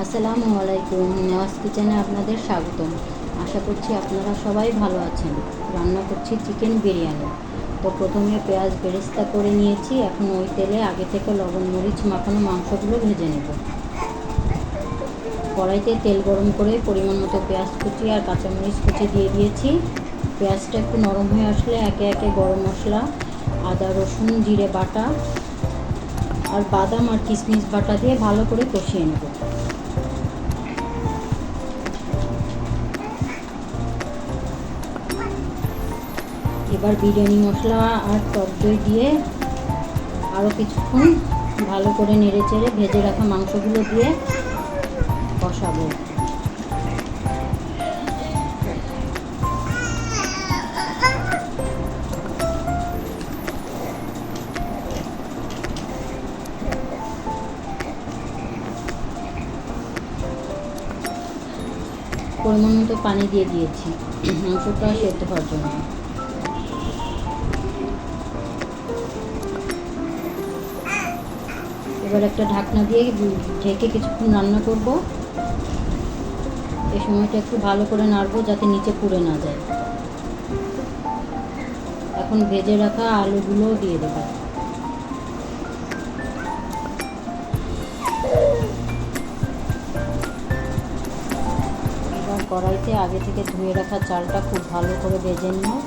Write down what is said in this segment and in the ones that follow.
আসসালামু আলাইকুম। নেওয়াজ কিচেনে আপনাদের স্বাগতম। আশা করছি আপনারা সবাই ভালো আছেন। রান্না করছি চিকেন বিরিয়ানি। তো প্রথমে পেঁয়াজ বেরেস্তা করে নিয়েছি। এখন ওই তেলে আগে থেকে লবণ মরিচ মাখানো মাংসগুলো ভেজে নেব। কড়াইতে তেল গরম করে পরিমাণ মতো পেঁয়াজ কুচি আর কাঁচামরিচ কুচি দিয়ে দিয়েছি। পেঁয়াজটা একটু নরম হয়ে আসলে একে একে গরম মশলা, আদা রসুন জিরে বাটা আর বাদাম আর কিশমিশ বাটা দিয়ে ভালো করে কষিয়ে নেব। এবার বিরিয়ানি মশলা আর টক দই দিয়ে আরও কিছুক্ষণ ভালো করে নেড়ে চেড়ে ভেজে রাখা মাংসগুলো দিয়ে কষাবো। পরিমাণ মতো পানি দিয়ে দিয়েছি মাংসটা সেদ্ধ হওয়ার জন্য। এবার একটা ঢাকনা দিয়ে ঢেকে কিছুক্ষণ রান্না করব। এই সময়টা একটু ভালো করে নাড়বো যাতে নিচে পুড়ে না যায়। এখন ভেজে রাখা আলুগুলোও দিয়ে দেবো। এবার কড়াইতে আগে থেকে ধুয়ে রাখা চালটা খুব ভালো করে ভেজে নিও।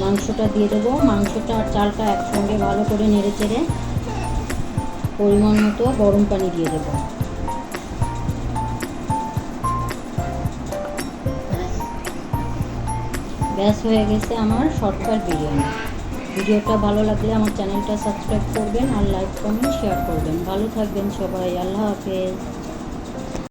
মাংসটা দিয়ে দেবো। মাংসটা আর চালটা একসঙ্গে ভালো করে নেড়ে চেড়ে পরিমাণ মতো গরম পানি দিয়ে দেবো। ব্যাস হয়ে গেছে আমার শর্টকাট বিরিয়ানি। ভিডিওটা ভালো লাগলে আমার চ্যানেলটা সাবস্ক্রাইব করবেন আর লাইক কমেন্ট শেয়ার করবেন। ভালো থাকবেন সবাই। আল্লাহ হাফেজ।